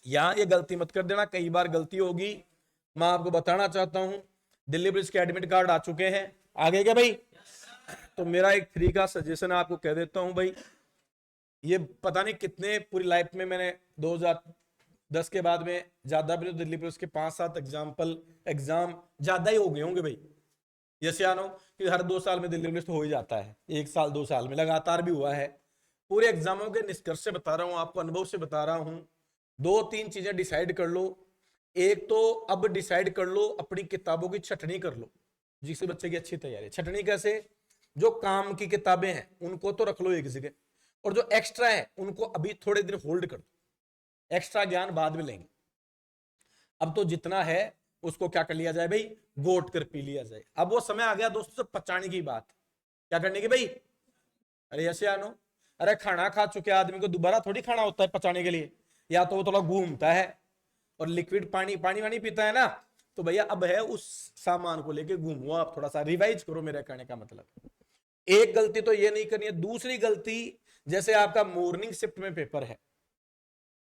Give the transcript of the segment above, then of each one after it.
यहां ये गलती मत कर देना, कई बार गलती होगी, मैं आपको बताना चाहता हूं। दिल्ली पुलिस के एडमिट कार्ड आ चुके हैं, आगे क्या भाई? तो मेरा एक फ्री का सजेशन आपको कह देता हूं भाई, ये पता नहीं कितने पूरी लाइफ में मैंने 2010 के बाद में ज्यादा भी तो दिल्ली पुलिस के 5-7 एग्जाम ज्यादा ही हो गए होंगे भाई। जैसे आनो कि हर 2 साल में दिल्ली पुलिस तो हो ही जाता है, 1 साल 2 साल में लगातार भी हुआ है। पूरे एग्जामों के निष्कर्ष से बता रहा हूं आपको, अनुभव से बता रहा हूं। 2-3 चीजें डिसाइड कर लो। एक तो अब डिसाइड कर लो, अपनी किताबों की छटनी कर लो, जिससे बच्चे की अच्छी तैयारी। छटनी कैसे? जो काम की किताबें हैं उनको तो रख लो एक जगह, और जो एक्स्ट्रा है उनको अभी थोड़े दिन होल्ड कर दो, एक्स्ट्रा ज्ञान बाद में लेंगे। अब तो जितना है उसको क्या कर लिया जाए भाई, गोट कर पी लिया जाए। अब वो समय आ गया दोस्तों पचाने की बात, क्या करने की भाई? अरे ऐसे आनो, अरे खाना खा चुके आदमी को दोबारा थोड़ी खाना होता है पचाने के लिए, या तो वो थोड़ा घूमता है और लिक्विड पानी वानी पीता है ना। तो भैया अब है उस सामान को लेके घूमो, आप थोड़ा सा रिवाइज करो, मेरे कहने का मतलब। एक गलती तो ये नहीं करनी है। दूसरी गलती, जैसे आपका मॉर्निंग शिफ्ट में पेपर है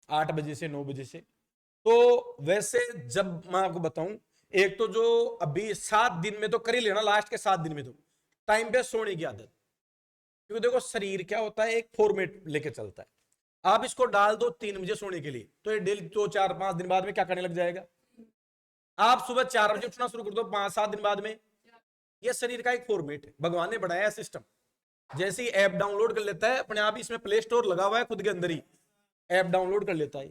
8 बजे से 9 बजे से, तो वैसे जब मैं आपको बताऊं, एक तो जो अभी 7 दिन में तो कर ही लेना, लास्ट के 7 दिन में तो टाइम पे सोने की आदत। क्योंकि देखो शरीर क्या होता है, एक फॉर्मेट लेके चलता है। आप इसको डाल दो 3 बजे सोने के लिए, तो ये डेली 2-4-5 दिन बाद में क्या करने लग जाएगा? आप सुबह 4 बजे उठना शुरू कर दो 5-7 दिन बाद में। ये शरीर का एक फॉर्मेट है, भगवान ने बनाया है सिस्टम। जैसे ही ऐप डाउनलोड कर लेता है अपने आप ही, इसमें प्ले स्टोर लगा हुआ है खुद के अंदर ही, ऐप डाउनलोड कर लेता है।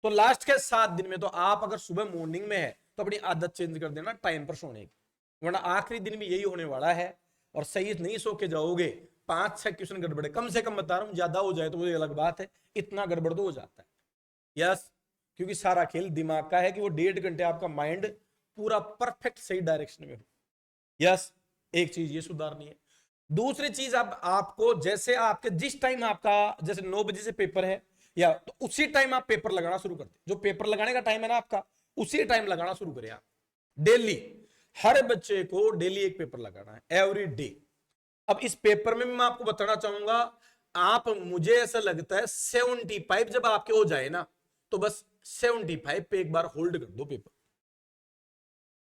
तो लास्ट के 7 दिन में तो आप अगर सुबह मॉर्निंग में है तो अपनी आदत चेंज कर देना टाइम पर सोने की, वरना आखिरी दिन में यही होने वाला है। और सही नहीं सो के जाओगे, 5-6 क्वेश्चन गड़बड़े कम से कम बता रहा हूं, ज्यादा हो जाए तो वो अलग बात है, इतना गड़बड़ तो हो जाता है। यस, क्योंकि सारा खेल दिमाग का है कि वो 1.5 घंटे आपका माइंड पूरा परफेक्ट सही डायरेक्शन में हो। यस, एक चीज ये सुधारनी है। दूसरी चीज, अब आपको जैसे आपके जिस टाइम आपका जैसे 9 बजे से पेपर है, या तो उसी टाइम आप पेपर लगाना शुरू करते, जो पेपर लगाने का टाइम है ना आपका, उसी टाइम लगाना शुरू करें आप। डेली हर बच्चे को डेली एक पेपर लगाना है, एवरी डे। अब इस पेपर में मैं आपको बताना चाहूंगा, आप, मुझे ऐसा लगता है 75 जब आपके हो जाए ना, तो बस 75 पे एक बार होल्ड कर दो पेपर,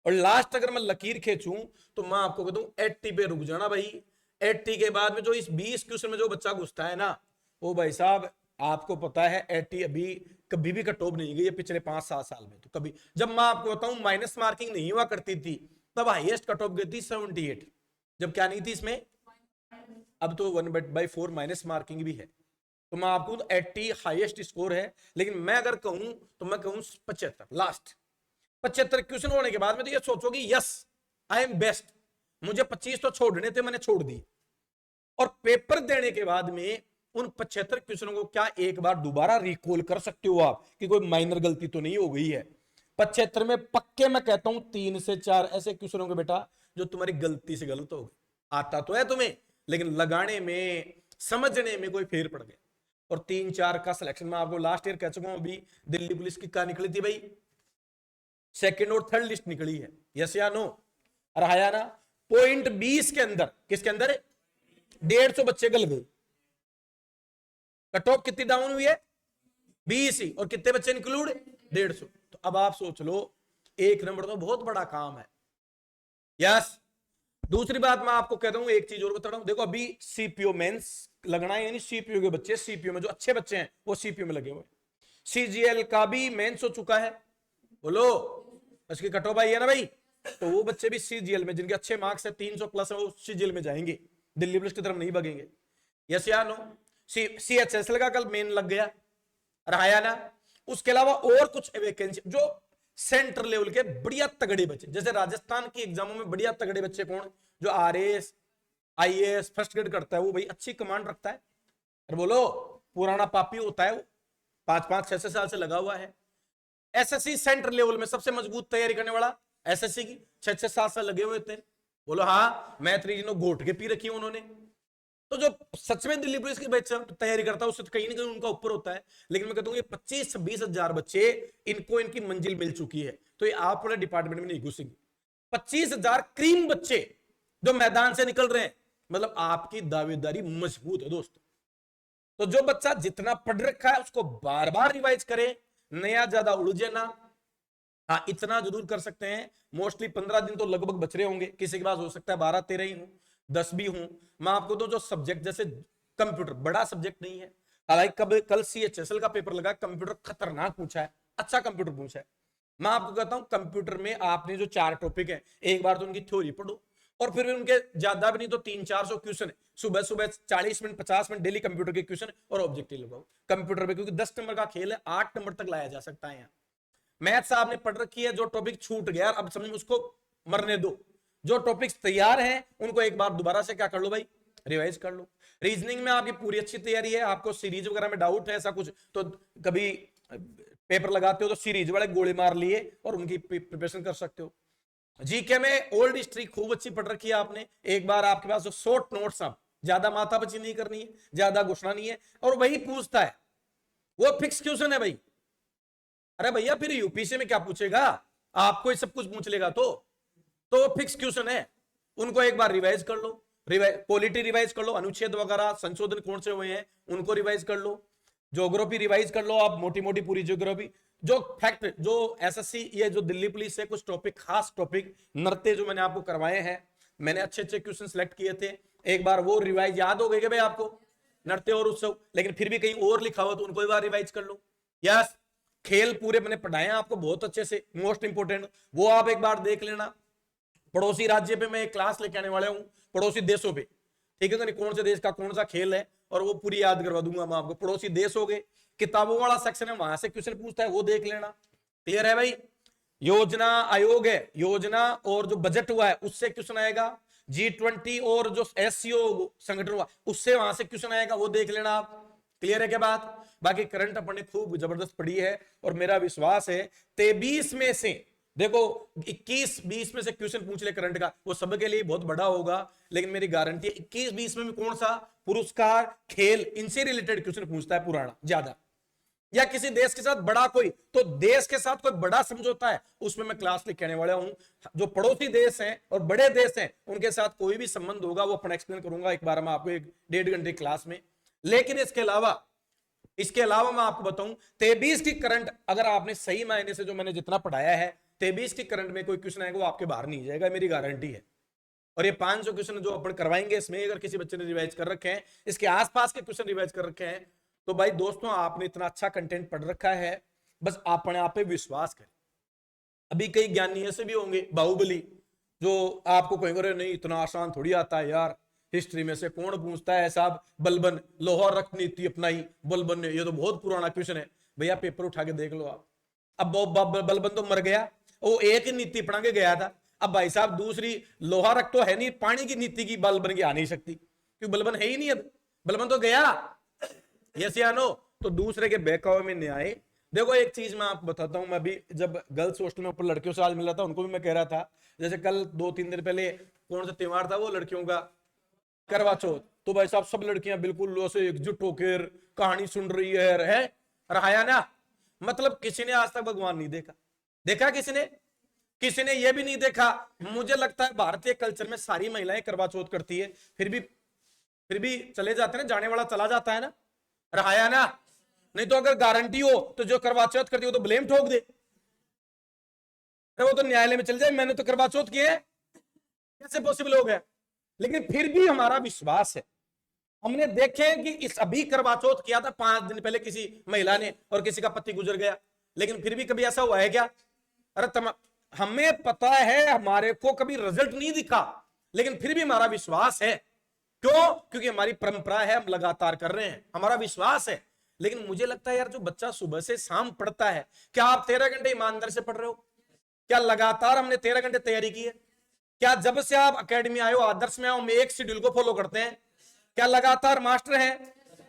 और लास्ट अगर मैं लकीर खींचूं तो मैं आपको कहता हूं 80 पे रुक जाना भाई। 80 के बाद में जो इस 20 क्वेश्चन में जो बच्चा घुसता है ना, वो भाई साहब आपको पता है 80 अभी कभी भी कट ऑफ नहीं गई है पिछले 5-7 साल में। तो कभी, जब मैं आपको बताऊं माइनस मार्किंग नहीं हुआ करती थी, तब हाईएस्ट कट ऑफ गई थी 78, जब क्या नहीं थी इसमें। अब तो 1/4 माइनस मार्किंग भी है। तो मैं आपको 80 हाईएस्ट स्कोर है, लेकिन मैं अगर कहूं तो मैं कहूं 75 लास्ट। 75 क्वेश्चन होने के बाद में तो ये सोचोगी यस आई एम बेस्ट, मुझे 25 तो छोड़ने थे, मैंने छोड़ दी। और पेपर देने के बाद में उन 75 क्वेश्चनों को क्या एक बार दोबारा रिकॉल कर सकते हो आप कि कोई माइनर गलती तो नहीं हो गई है? 75 में पक्के मैं कहता हूं 3 से 4 ऐसे क्वेश्चन होंगे बेटा जो तुम्हारी गलती से गलत हो गए। आता तो है तुम्हें, लेकिन लगाने में समझने में कोई फेर पड़ गया। और 3-4 का सिलेक्शन में आपको लास्ट ईयर कह चुका हूं, अभी दिल्ली पुलिस की क्या निकली थी भाई, सेकंड और थर्ड लिस्ट निकली है, यस या नो? और आया ना पॉइंट 20 के अंदर, किसके अंदर? 150 बच्चे गल गए। कट ऑफ कितनी डाउन हुई है? 20 ही, और कितने बच्चे इंक्लूड? 150। तो अब आप सोच लो, एक नंबर तो बहुत बड़ा काम है। यस। दूसरी बात मैं आपको कहता हूं, एक चीज और बता रहा हूं, देखो अभी सीपीओ मेंस लगना है, यानी सीपीओ के बच्चे, सीपीओ में जो अच्छे बच्चे हैं वो सीपीओ में लगे हुए। सीजीएल का भी मेंस हो चुका है, बोलो इसकी कट ऑफ आई है ना भाई, तो वो बच्चे भी सीजीएल में जिनके अच्छे मार्क्स है 300 प्लस है, वो सीजीएल में जाएंगे, दिल्ली पुलिस की तरफ नहीं भागेंगे। यस या नो? सीएचएसएल का कल मेन लग गया, रहा ना? उसके अलावा और कुछ वैकेंसी जो सेंटर लेवल के बढ़िया तगड़े बच्चे, जैसे राजस्थान की एग्जामों में बढ़िया तगड़े बच्चे कौन? जो आरएएस आईएएस फर्स्ट ग्रेड करता है, वो भाई अच्छी कमांड रखता है। अरे बोलो, पुराना पापी होता है वो, 5-5 6 साल से लगा हुआ है। एसएससी सेंटर लेवल में सबसे मजबूत तैयारी करने वाला एसएससी की 6-7 साल लगे हुए थे। बोलो हाँ, मैथ रीजनों घोट के पी रखी है उन्होंने। तो जो सच में दिल्ली पुलिस की तैयारी करता है उससे कहीं ना कहीं उनका ऊपर होता है। लेकिन मैं कहता हूं ये 25-26 हजार बच्चे, इनको इनकी मंजिल मिल चुकी है, तो ये आप वाले डिपार्टमेंट में नहीं घुसेंगे। 25,000 क्रीम बच्चे जो मैदान से निकल रहे हैं, मतलब आपकी दावेदारी मजबूत है दोस्तों। तो जो बच्चा जितना पढ़ रखा है उसको बार बार रिवाइज करे, नया ज्यादा उलझे ना। हाँ, इतना जरूर कर सकते हैं, मोस्टली 15 दिन तो लगभग बच रहे होंगे, किसी के पास हो सकता है 12-13 ही हूं, 10 भी हूं। मैं आपको तो जो सब्जेक्ट जैसे कंप्यूटर बड़ा सब्जेक्ट नहीं है, हालांकि कल CHSL का पेपर लगा, कंप्यूटर खतरनाक पूछा है, अच्छा कंप्यूटर पूछा है। मैं आपको कहता हूं कंप्यूटर में आपने जो 4 टॉपिक है, एक बार तो उनकी थ्योरी पढ़ो, और फिर उनके ज्यादा भी नहीं तो 300-400 क्वेश्चन है, सुबह सुबह 40 मिनट 50 मिनट डेली कंप्यूटर के क्वेश्चन और ऑब्जेक्टिव लगाओ कंप्यूटर पे, क्योंकि 10 नंबर का खेल है, 8 नंबर तक लाया जा सकता है। यहाँ मैथ्स आपने पढ़ रखी है, जो टॉपिक छूट गया अब समझ में उसको मरने दो, जो टॉपिक्स तैयार हैं उनको एक बार दोबारा से क्या कर लो भाई, रिवाइज कर लो। रीजनिंग में आपकी पूरी अच्छी तैयारी है, आपको सीरीज वगैरह में डाउट है ऐसा कुछ तो कभी पेपर लगाते हो तो सीरीज वाले गोले मार लिए और उनकी प्रिपरेशन कर सकते हो। जीके में ओल्ड हिस्ट्री खूब अच्छी पढ़ रखी है आपने, एक बार आपके पास जो शॉर्ट नोट्स, आप ज्यादा माथापच्ची नहीं करनी है, ज्यादा घुसना नहीं है, और वही पूछता है, वो फिक्स क्वेश्चन है भाई। अरे भैया फिर यूपीसी में क्या पूछेगा, आपको ये सब कुछ पूछ लेगा तो फिक्स क्वेश्चन है, उनको एक बार रिवाइज कर लो, पॉलिटी रिवाइज कर लो, अनुच्छेद वगैरह संशोधन कौन से हुए हैं उनको रिवाइज कर लो, ज्योग्राफी रिवाइज कर लो, आप मोटी मोटी पूरी ज्योग्राफी, जो फैक्ट जो एसएससी ये जो दिल्ली पुलिस से कुछ टॉपिक, खास टॉपिक नृत्य जो मैंने आपको करवाए हैं, मैंने अच्छे अच्छे क्वेश्चन सेलेक्ट किए थे, एक बार वो रिवाइज याद हो गए भाई आपको, नृत्य और उत्सव, लेकिन फिर भी कहीं और लिखा हो तो उनको एक बार रिवाइज कर लो। यस, खेल पूरे मैंने पढ़ाए हैं आपको बहुत अच्छे से, मोस्ट इंपोर्टेंट वो आप एक बार देख लेना। पड़ोसी राज्य पे मैं एक क्लास लेके आने वाला हूं, पड़ोसी देशों पे, ठीक है, कौन से देश का कौन सा खेल है, और वो पूरी याद करवा दूंगा मैं आपको। पड़ोसी देश हो गए, किताबों वाला सेक्शन है, वहां से क्वेश्चन पूछता है, वो देख लेना। क्लियर है भाई? योजना आयोग है, योजना और जो बजट हुआ है उससे क्वेश्चन आएगा, G20 और जो SCO संगठन हुआ उससे वहां से क्वेश्चन आएगा, वो देख लेना आप। क्लियर है क्या बात? बाकी करंट अपन ने खूब जबरदस्त पढ़ी है, और मेरा विश्वास है 23 में से देखो 21-20 में से क्वेश्चन पूछ ले करंट का, वो सबके लिए बहुत बड़ा होगा, लेकिन मेरी गारंटी है 21-20 में कौन सा पुरस्कार, खेल, इनसे रिलेटेड क्वेश्चन पूछता है पुराना ज्यादा, या किसी देश के साथ बड़ा कोई, तो देश के साथ कोई बड़ा समझौता है उसमें मैं क्लास लेके आने वाला हूं। जो पड़ोसी देश हैं और बड़े देश हैं उनके साथ कोई भी संबंध होगा वो अपन एक्सप्लेन करूंगा एक बार मैं आपको 1-1.5 घंटे क्लास में। लेकिन इसके अलावा मैं आपको बताऊं 23 की करंट अगर आपने सही मायने से जो मैंने जितना पढ़ाया है 23 की करंट में कोई क्वेश्चन आएगा वो आपके बाहर नहीं जाएगा, मेरी गारंटी है। और ये 500 क्वेश्चन जो अपन करवाएंगे इसमें अगर किसी बच्चे ने रिवाइज कर रखे हैं, इसके आसपास के क्वेश्चन रिवाइज कर रखे हैं, तो भाई दोस्तों आपने इतना अच्छा कंटेंट पढ़ रखा है, बस अपने आप पे विश्वास करें। अभी कई ज्ञानी ऐसे भी होंगे बाहुबली जो आपको कहेंगे नहीं इतना आसान थोड़ी आता है यार, हिस्ट्री में से कौन पूछता है साहब, बलबन लाहौर रक्त नीति अपनाई, बलबन ने, ये तो बहुत पुराना क्वेश्चन है। भैया पेपर उठा के देख लो आप, अब बलबन तो मर गया, वो एक ही नीति अपना के गया था, अब भाई साहब दूसरी लोहा रक्त तो है नहीं, पानी की नीति की बलबन की आ नहीं सकती क्योंकि बलबन है ही नहीं, अब बलबन तो गया। यस या नो? तो दूसरे के बहकावे में नहीं आए। देखो एक चीज मैं आपको बताता हूं, मैं भी जब गर्ल्स हॉस्टल में ऊपर लड़कियों से आज मिला था उनको भी मैं कह रहा था, जैसे कल 2-3 दिन पहले कौन सा त्योहार था वो लड़कियों का, करवा चौथ, तो भाई साहब सब लड़कियां बिल्कुल से एकजुट होकर कहानी सुन रही है रहाया ना, मतलब किसी ने आज तक भगवान नहीं देखा, देखा किसी ने ये भी नहीं देखा। मुझे लगता है भारतीय कल्चर में सारी महिलाएं करवा चौथ करती है, फिर भी चले जाते हैं, जाने वाला चला जाता है ना, रहाया ना। नहीं तो अगर गारंटी हो तो जो करवा चौथ करती हो तो ब्लेम ठोक दे, वो तो न्यायालय में चल जाए, मैंने तो करवा चौथ किए, कैसे पॉसिबल हो गया? लेकिन फिर भी हमारा विश्वास है, हमने देखे कि इस अभी करवा चौथ किया था 5 दिन पहले किसी महिला ने और किसी का पति गुजर गया, लेकिन फिर भी कभी ऐसा हुआ है क्या? अरे हमें पता है, हमारे को कभी रिजल्ट नहीं दिखा, लेकिन फिर भी हमारा विश्वास है। क्यों? क्योंकि हमारी परंपरा है, हम लगातार कर रहे हैं, हमारा विश्वास है। लेकिन मुझे लगता है यार जो बच्चा सुबह से शाम पढ़ता है, क्या आप 13 घंटे ईमानदार से पढ़ रहे हो? क्या लगातार हमने 13 घंटे तैयारी की है? क्या जब से आप अकेडमी आए हो, आदर्श में आओ, में एक शेड्यूल को फॉलो करते हैं? क्या लगातार मास्टर है,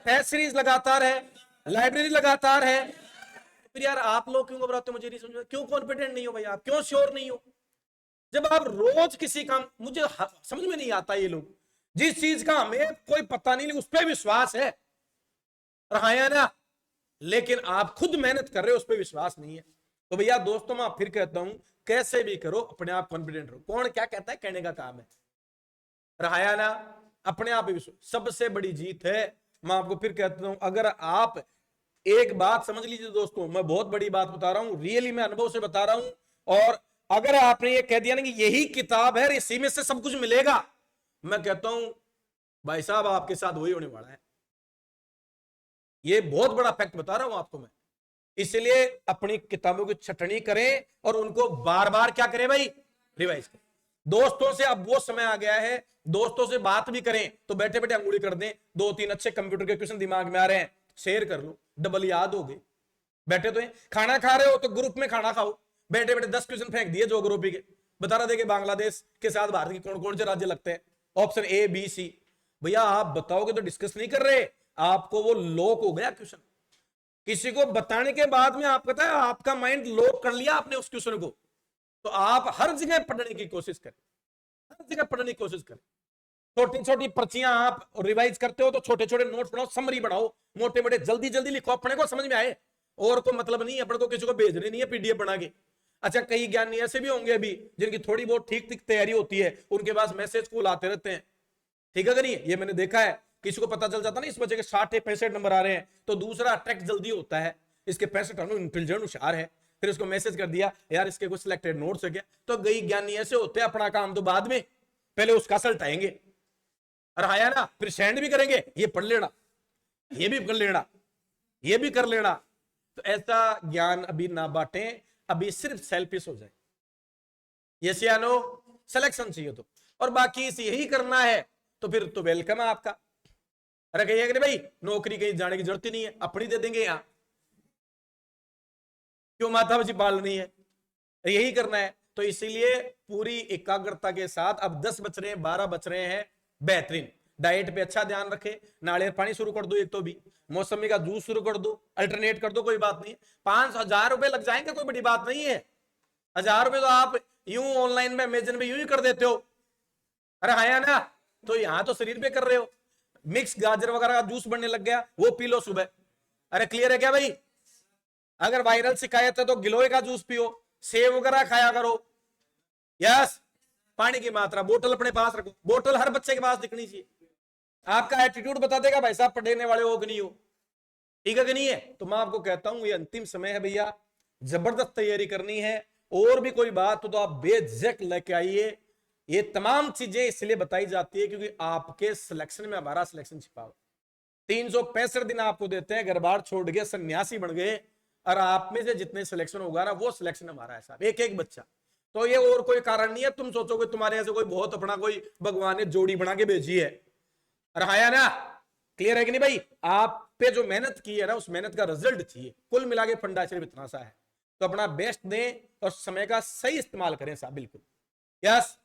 टेस्ट सीरीज लगातार है, लाइब्रेरी लगातार है? फिर यार आप लोग क्यों घबराते हो? मुझे नहीं समझ, क्यों कॉन्फिडेंट नहीं हो भाई, आप क्यों श्योर नहीं हो? जब आप रोज किसी काम, मुझे समझ में नहीं आता, ये लोग जिस चीज का हमें कोई पता नहीं उस पर विश्वास है, रहा ना, लेकिन आप खुद मेहनत कर रहे हो उस पर विश्वास नहीं है। तो भैया दोस्तों मैं फिर कहता हूं, कैसे भी करो अपने आप कॉन्फिडेंट रहो। कौन क्या कहता है, कहने का काम है, रहा ना, अपने आप ही विश्वास सबसे बड़ी जीत है। मैं आपको फिर कहता हूं, अगर आप एक बात समझ लीजिए दोस्तों, मैं बहुत बड़ी बात बता रहा हूं, रियली मैं अनुभव से बता रहा हूं। और अगर आपने ये कह दिया ना कि यही किताब है, इसी में से सब कुछ मिलेगा, मैं कहता हूं भाई साहब आपके साथ वही होने वाला है। ये बहुत बड़ा फैक्ट बता रहा हूं आपको मैं। इसलिए अपनी किताबों की छटनी करें और उनको बार बार क्या करें भाई, रिवाइज करें। दोस्तों से अब वो समय आ गया है, दोस्तों से बात भी करें तो बैठे बैठे अंगुली कर दें, 2-3 अच्छे कंप्यूटर के क्वेश्चन दिमाग में आ रहे हैं, शेयर कर लो, डबल याद हो गए। बैठे तो खाना खा रहे हो तो ग्रुप में खाना खाओ, बैठे बैठे 10 क्वेश्चन फेंक दिए ज्योग्राफी के, बता रहा देखिए बांग्लादेश के साथ भारत के कौन कौन से राज्य लगते हैं, ऑप्शन ए बी सी। भैया आप बताओगे तो डिस्कस नहीं कर रहे, आपको वो लॉक हो गया क्वेश्चन। किसी को बताने के बाद में आप पता है आपका माइंड लॉक कर लिया आपने उस क्वेश्चन को, तो आप हर जगह पढ़ने की कोशिश करें, हर जगह पढ़ने की कोशिश करें। छोटी छोटी पर्चियां आप रिवाइज करते हो तो छोटे छोटे नोट्स बनाओ, समरी बनाओ, मोटे मोटे जल्दी जल्दी लिखो, अपने को समझ में आए, और को मतलब नहीं है, अपने को किसी को भेजने नहीं है पीडीएफ बना के। अच्छा कई ज्ञानी ऐसे भी होंगे अभी जिनकी थोड़ी बहुत ठीक ठीक तैयारी होती है, उनके पास मैसेज कॉल आते रहते हैं, ठीक है कि नहीं, ये मैंने देखा है। किसी को पता चल जाता ना इस बच्चे के 60-65 नंबर आ रहे हैं, तो दूसरा अट्रैक्ट जल्दी होता है, इसके 65 इंटेलिजेंट होशियार है, फिर उसको मैसेज कर दिया यार इसके कुछ सिलेक्टेड नोट्स है क्या। तो कई ज्ञानी ऐसे होते हैं अपना काम तो बाद में, पहले उसका सल्टाएंगे, और आया ना फिर सेंड भी करेंगे, ये पढ़ लेना, ये भी कर लेना, ये भी कर लेना। तो ऐसा ज्ञान अभी ना बांटें, अभी सिर्फ सेल्फिश हो जाए। यस या नो, सिलेक्शन चाहिए तो, और बाकी इसे यही करना है तो फिर तो वेलकम है आपका। अरे कहिए कि भाई नौकरी कहीं जाने की जरूरत ही नहीं है, अपनी दे देंगे यहां, क्यों माथा बची पालनी है, यही करना है। तो इसीलिए पूरी एकाग्रता के साथ, अब 10 बच रहे हैं, 12 बच रहे हैं, बेहतरीन डाइट पे अच्छा ध्यान रखे, नारियल पानी शुरू कर दो, एक तो भी मौसमी का जूस शुरू कर दो, अल्टरनेट कर दो, कोई बात नहीं। 5,000 रुपए लग जाएंगे, कोई बड़ी बात नहीं है, 1000 रुपए तो आप यूं ऑनलाइन में अमेजन पे यूं ही कर देते हो। अरे आया ना, तो यहां तो शरीर पे कर रहे हो। मिक्स गाजर वगैरह का जूस बनने लग गया, वो पी लो सुबह। अरे क्लियर है क्या भाई? अगर वायरल शिकायत है तो गिलोय का जूस पियो, सेब वगैरह खाया करो। यस, पानी की मात्रा, बोतल अपने पास रखो, बोतल हर बच्चे के पास दिखनी चाहिए। आपका एटीट्यूड बता देगा भाई साहब पढ़ने वाले हो कि नहीं हो, ठीक है कि नहीं है। तो मैं आपको कहता हूं ये अंतिम समय है भैया, जबरदस्त तैयारी करनी है। और भी कोई बात हो तो आप बेझिझक लेके आइए। ये तमाम चीजें इसलिए बताई जाती है क्योंकि आपके सिलेक्शन में हमारा सिलेक्शन छिपा हुआ। 365 दिन आपको देते हैं, घर बार छोड़ गए, सन्यासी बन गए, और आप में से जितने सिलेक्शन होगा ना वो सिलेक्शन हमारा है साहब, एक एक बच्चा। तो ये और कोई कारण नहीं है तुम सोचोगे तुम्हारे ऐसे कोई बहुत अपना कोई भगवान ने जोड़ी बना के भेजी है। अरे आया ना, क्लियर है कि नहीं भाई? आप पे जो मेहनत की है ना उस मेहनत का रिजल्ट चाहिए। कुल मिला के फंडा सिर्फ इतना सा है, तो अपना बेस्ट दें और समय का सही इस्तेमाल करें साहब, बिल्कुल। यस,